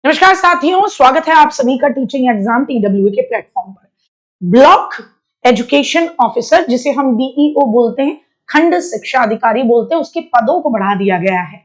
नमस्कार साथियों, स्वागत है आप सभी का टीचिंग एग्जाम TWA के प्लेटफॉर्म पर। ब्लॉक एजुकेशन ऑफिसर, जिसे हम BEO बोलते हैं, खंड शिक्षा अधिकारी बोलते हैं, उसके पदों को बढ़ा दिया गया है।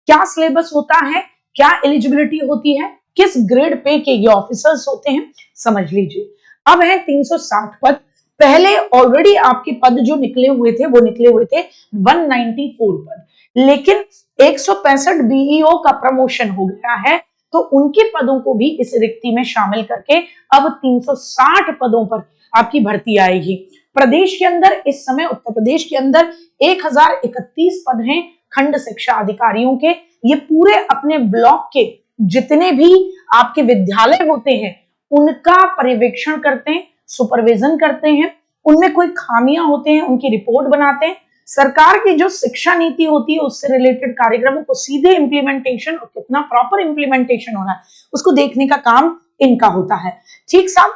क्या सिलेबस होता है, क्या एलिजिबिलिटी होती है, किस ग्रेड पे के ये ऑफिसर्स होते हैं, समझ लीजिए। अब है 360 पद। पहले ऑलरेडी आपके पद जो निकले हुए थे वो निकले हुए थे 194 पद, लेकिन 165 BEO का प्रमोशन हो गया है, तो उनके पदों को भी इस रिक्ति में शामिल करके अब 360 पदों पर आपकी भर्ती आएगी। प्रदेश के अंदर इस समय उत्तर प्रदेश के अंदर 1031 पद हैं खंड शिक्षा अधिकारियों के। ये पूरे अपने ब्लॉक के जितने भी आपके विद्यालय होते हैं उनका पर्यवेक्षण करते हैं, सुपरविजन करते हैं, उनमें कोई खामियां होते हैं उनकी रिपोर्ट बनाते हैं, सरकार की जो शिक्षा नीति होती है उससे रिलेटेड कार्यक्रमों को सीधे इंप्लीमेंटेशन और कितना प्रॉपर इंप्लीमेंटेशन होना है उसको देखने का काम इनका होता है। ठीक साहब,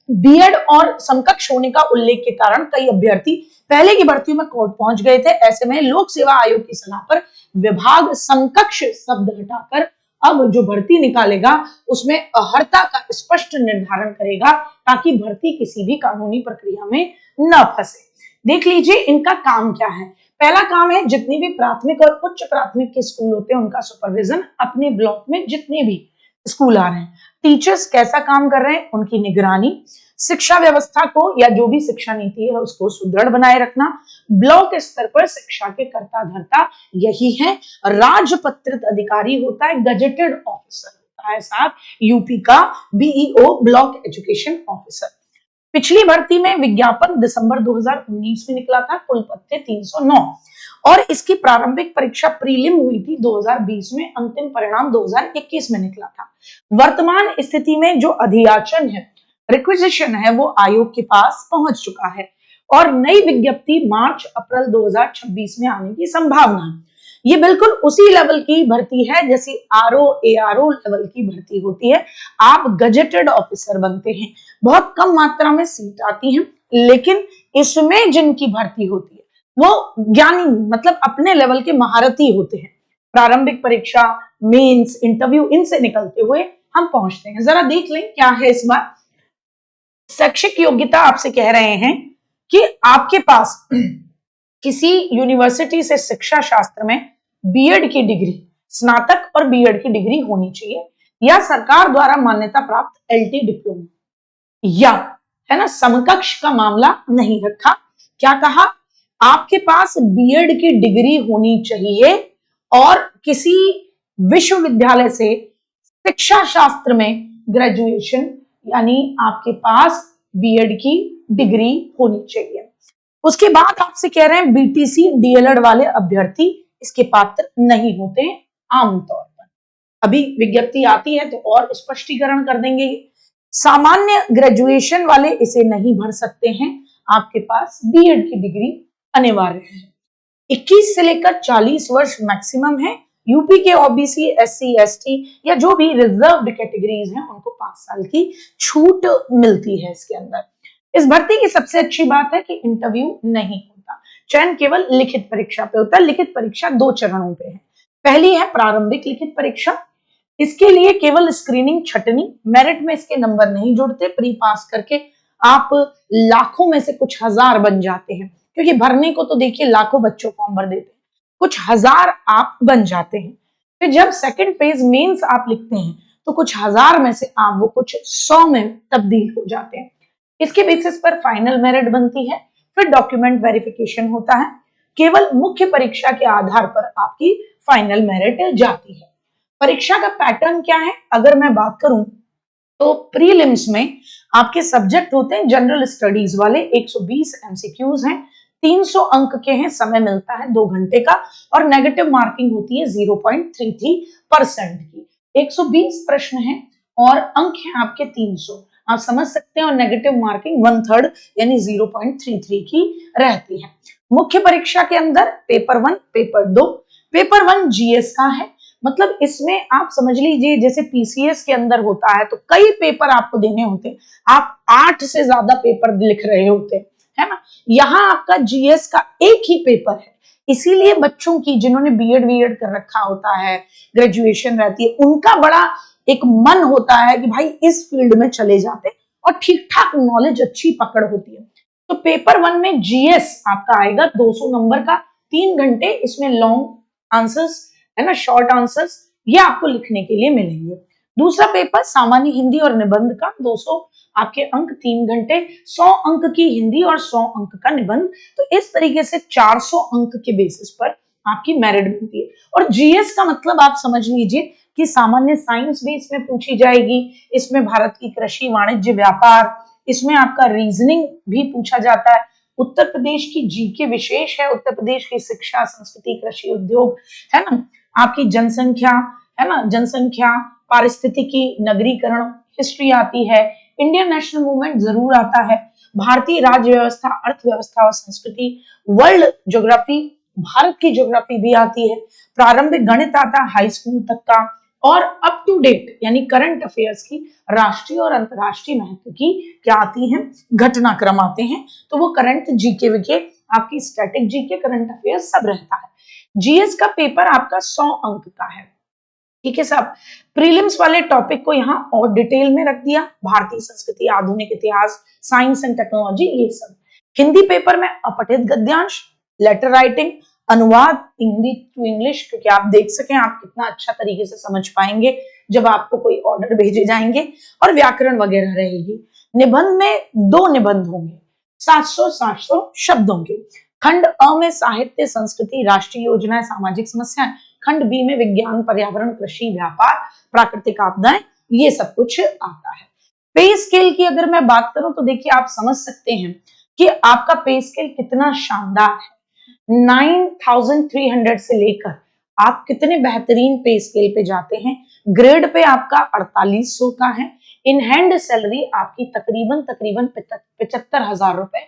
बीएड और समकक्ष होने का उल्लेख के कारण कई अभ्यर्थी पहले की भर्तियों में कोर्ट पहुंच गए थे। ऐसे में लोक सेवा आयोग की सलाह पर विभाग समकक्ष शब्द हटाकर अब जो भर्ती निकालेगा उसमें अर्हता का स्पष्ट निर्धारण करेगा ताकि भर्ती किसी भी कानूनी प्रक्रिया में न फंसे। देख लीजिए इनका काम क्या है। पहला काम है जितनी भी प्राथमिक और उच्च प्राथमिक के स्कूल होते हैं उनका सुपरविजन, अपने ब्लॉक में जितने भी स्कूल आ रहे हैं, टीचर्स कैसा काम कर रहे हैं उनकी निगरानी, शिक्षा व्यवस्था को या जो भी शिक्षा नीति है उसको सुदृढ़ बनाए रखना, ब्लॉक स्तर पर शिक्षा के कर्ता धर्ता यही है। राजपत्रित अधिकारी होता है, गजेटेड ऑफिसर होता है साहब यूपी का BEO ब्लॉक एजुकेशन ऑफिसर। पिछली भर्ती में विज्ञापन दिसंबर 2019 में निकला था, कुल पद थे 309 और इसकी प्रारंभिक परीक्षा प्रीलिम हुई थी 2020 में, अंतिम परिणाम 2021 में निकला था। वर्तमान स्थिति में जो अधियाचन है, रिक्विजिशन है, वो आयोग के पास पहुंच चुका है और नई विज्ञप्ति मार्च अप्रैल 2026 में आने की संभावना है। ये बिल्कुल उसी लेवल की भर्ती है जैसी RO ARO लेवल की भर्ती होती है। आप गजेटेड ऑफिसर बनते हैं, बहुत कम मात्रा में सीट आती हैं, लेकिन इसमें जिनकी भर्ती होती है वो ज्ञानी मतलब अपने लेवल के महारथी होते हैं। प्रारंभिक परीक्षा, मेंस, इंटरव्यू, इनसे निकलते हुए हम पहुंचते हैं। जरा देख लें क्या है इस बार। शैक्षिक योग्यता आपसे कह रहे हैं कि आपके पास किसी यूनिवर्सिटी से शिक्षा शास्त्र में बीएड की डिग्री, स्नातक और बीएड की डिग्री होनी चाहिए, या सरकार द्वारा मान्यता प्राप्त LT डिप्लोमा, या है ना समकक्ष का मामला नहीं रखा। क्या कहा? आपके पास बीएड की डिग्री होनी चाहिए और किसी विश्वविद्यालय से शिक्षा शास्त्र में ग्रेजुएशन यानी आपके पास बीएड की डिग्री होनी चाहिए। उसके बाद आपसे कह रहे हैं BTC DLED वाले अभ्यर्थी इसके पात्र नहीं होते हैं आमतौर पर। अभी विज्ञप्ति आती है तो और स्पष्टीकरण कर देंगे। सामान्य ग्रेजुएशन वाले इसे नहीं भर सकते हैं, आपके पास बीएड की डिग्री अनिवार्य है। 21 से लेकर 40 वर्ष मैक्सिमम है। यूपी के OBC SC ST या जो भी रिजर्व्ड कैटेगरीज हैं उनको 5 साल की छूट मिलती है इसके अंदर। इस भर्ती की सबसे अच्छी बात है कि इंटरव्यू नहीं होता, चयन केवल लिखित परीक्षा पे होता है। लिखित परीक्षा 2 चरणों पे है। पहली है प्रारंभिक लिखित परीक्षा, इसके लिए केवल स्क्रीनिंग छटनी, मेरिट में इसके नंबर नहीं जुड़ते। प्री पास करके आप लाखों में से कुछ हजार बन जाते हैं, क्योंकि भरने को तो देखिए लाखों बच्चों फॉर्म भर देते हैं, कुछ हजार आप बन जाते हैं। फिर जब सेकंड फेज मेंस आप लिखते हैं तो कुछ हजार में से आप वो कुछ 100 में तब्दील हो जाते हैं। इसके बेसिस पर फाइनल मेरिट बनती है। फिर डॉक्यूमेंट वेरिफिकेशन होता है। केवल मुख्य परीक्षा के आधार पर आपकी फाइनल मेरिट जाती है। परीक्षा का पैटर्न क्या है अगर मैं बात करूं तो प्रीलिम्स में आपके सब्जेक्ट होते हैं जनरल स्टडीज वाले, 120 MCQs हैं, 300 अंक के हैं, समय मिलता है 2 घंटे का और नेगेटिव मार्किंग होती है 0.33% की। 120 प्रश्न हैं और अंक हैं आपके 300, आप समझ सकते हैं, और नेगेटिव मार्किंग 1/3 यानी 0.33 की रहती है। मुख्य परीक्षा के अंदर पेपर 1, पेपर 2। पेपर 1 GS का है, मतलब इसमें आप समझ लीजिए जैसे PCS के अंदर होता है तो कई पेपर आपको देने होते हैं, आप 8 से ज्यादा पेपर लिख रहे होते हैं, है ना। यहाँ आपका GS का एक ही पेपर है, इसीलिए बच्चों की जिन्होंने बीएड कर रखा होता है, ग्रेजुएशन रहती है, उनका बड़ा एक मन होता है कि भाई इस फील्ड में चले जाते, और ठीक ठाक नॉलेज, अच्छी पकड़ होती है। तो पेपर 1 में जीएस आपका आएगा 200 नंबर का, 3 घंटे इसमें लॉन्ग आंसर्स है ना, शॉर्ट आंसर्स ये आपको लिखने के लिए मिलेंगे। दूसरा पेपर सामान्य हिंदी और निबंध का 200 आपके अंक, 3 घंटे, 100 अंक की हिंदी और 100 अंक का निबंध। तो इस तरीके से 400 अंक के बेसिस पर आपकी मेरिट बनती है। और जीएस का मतलब आप समझ लीजिए कि सामान्य साइंस भी इसमें पूछी जाएगी, इसमें भारत की कृषि, वाणिज्य, व्यापार, इसमें आपका रीजनिंग भी पूछा जाता है। उत्तर प्रदेश की जीके विशेष है, उत्तर प्रदेश की शिक्षा, संस्कृति, कृषि, उद्योग, है ना, आपकी जनसंख्या, है ना, जनसंख्या, पारिस्थितिकी, नगरीकरण, हिस्ट्री आती है, इंडियन नेशनल मूवमेंट जरूर आता है, भारतीय राज्य व्यवस्था, अर्थव्यवस्था और संस्कृति, वर्ल्ड ज्योग्राफी, भारत की ज्योग्राफी भी आती है, प्रारंभिक गणित आता है हाई स्कूल तक का, और अप टू डेट यानी करंट अफेयर्स की राष्ट्रीय और अंतरराष्ट्रीय महत्व की क्या आती हैं, घटनाक्रम आते हैं। तो वो करंट जीके विके, आपकी स्टैटिक जीके, करंट अफेयर्स सब रहता है। जीएस का पेपर आपका 100 अंक का है, ठीक है साहब। प्रीलिम्स वाले टॉपिक को यहाँ और डिटेल में रख दिया, भारतीय संस्कृति, आधुनिक इतिहास, साइंस एंड टेक्नोलॉजी, ये सब। हिंदी पेपर में अपठित गद्यांश, लेटर राइटिंग, अनुवाद हिंदी टू इंग्लिश, क्योंकि आप देख सकें आप कितना अच्छा तरीके से समझ पाएंगे जब आपको कोई ऑर्डर भेजे जाएंगे, और व्याकरण वगैरह रहेगी। निबंध में 2 निबंध होंगे, 700 शब्दों के। खंड अ में साहित्य, संस्कृति, राष्ट्रीय योजनाएं, सामाजिक समस्याएं। खंड बी में विज्ञान, पर्यावरण, कृषि, व्यापार, प्राकृतिक आपदाएं, ये सब कुछ आता है। पे स्केल की अगर मैं बात करूं तो देखिए आप समझ सकते हैं कि आपका पे स्केल कितना शानदार है। 9300 से लेकर आप कितने बेहतरीन पे स्केल पे जाते हैं। ग्रेड पे आपका 4800 का है। इन हैंड सैलरी आपकी तकरीबन 75,000 रुपए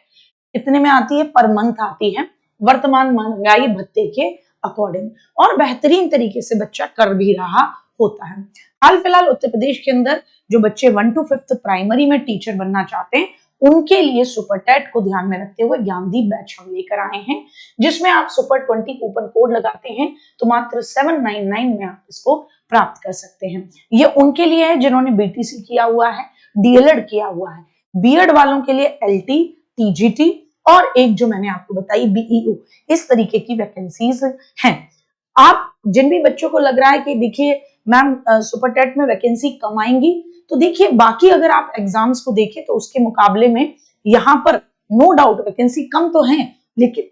कितने में आती है, पर मंथ आती है, वर्तमान महंगाई भत्ते के अकॉर्डिंग, और बेहतरीन तरीके से बच्चा कर भी रहा होता है। हाल फिलहाल उत्तर प्रदेश के अंदर जो बच्चे 1 to 5th प्राइमरी में टीचर बनना चाहते हैं उनके लिए सुपर टेट को ध्यान में रखते हुए ज्ञानदीप बैच हम लेकर आए हैं, जिसमें आप सुपर 20 कूपन कोड लगाते हैं तो मात्र 799 में आप इसको प्राप्त कर सकते हैं। ये उनके लिए है जिन्होंने बीटीसी किया हुआ है, डीएलएड किया हुआ है, बीएड वालों के लिए एलटी, टीजीटी, और एक जो मैंने आपको बताई बीईओ, इस तरीके की वैकेंसीज हैं। आप जिन भी बच्चों को लग रहा है कि देखिए मैम सुपर टेट में वैकेंसी कम आएंगी, तो देखिए बाकी अगर आप एग्जाम्स को देखें तो उसके मुकाबले में यहाँ पर नो डाउट वैकेंसी कम तो है, लेकिन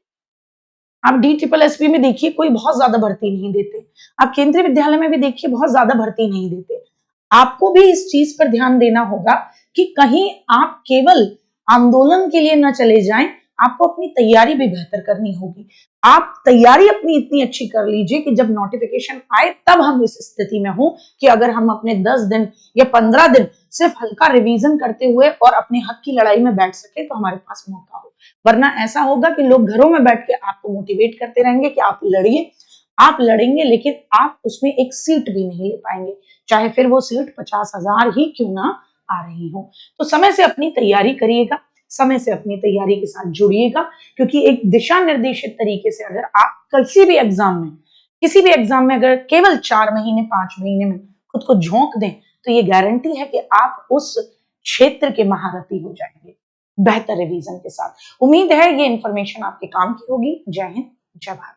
आप DSSB में देखिए कोई बहुत ज्यादा भर्ती नहीं देते, आप केंद्रीय विद्यालय में भी देखिए बहुत ज्यादा भर्ती नहीं देते। आपको भी इस चीज पर ध्यान देना होगा कि कहीं आप केवल आंदोलन के लिए न चले जाएं, आपको अपनी तैयारी भी बेहतर करनी होगी। आप तैयारी अपनी इतनी अच्छी कर लीजिए कि जब नोटिफिकेशन आए तब हम इस स्थिति में हो कि अगर हम अपने 10 दिन या 15 दिन सिर्फ हल्का रिवीजन करते हुए और अपने हक की लड़ाई में बैठ सके तो हमारे पास मौका हो। वरना ऐसा होगा कि लोग घरों में बैठ के आपको मोटिवेट करते रहेंगे कि आप लड़िए, आप लड़ेंगे, लेकिन आप उसमें एक सीट भी नहीं ले पाएंगे, चाहे फिर वो सीट 50,000 ही क्यों ना आ रही हो। तो समय से अपनी तैयारी करिएगा, समय से अपनी तैयारी के साथ जुड़िएगा, क्योंकि एक दिशा निर्देशित तरीके से अगर आप किसी भी एग्जाम में अगर केवल 4 महीने 5 महीने में खुद को झोंक दें तो ये गारंटी है कि आप उस क्षेत्र के महारथी हो जाएंगे बेहतर रिवीजन के साथ। उम्मीद है ये इंफॉर्मेशन आपके काम की होगी। जय हिंद, जय भारत।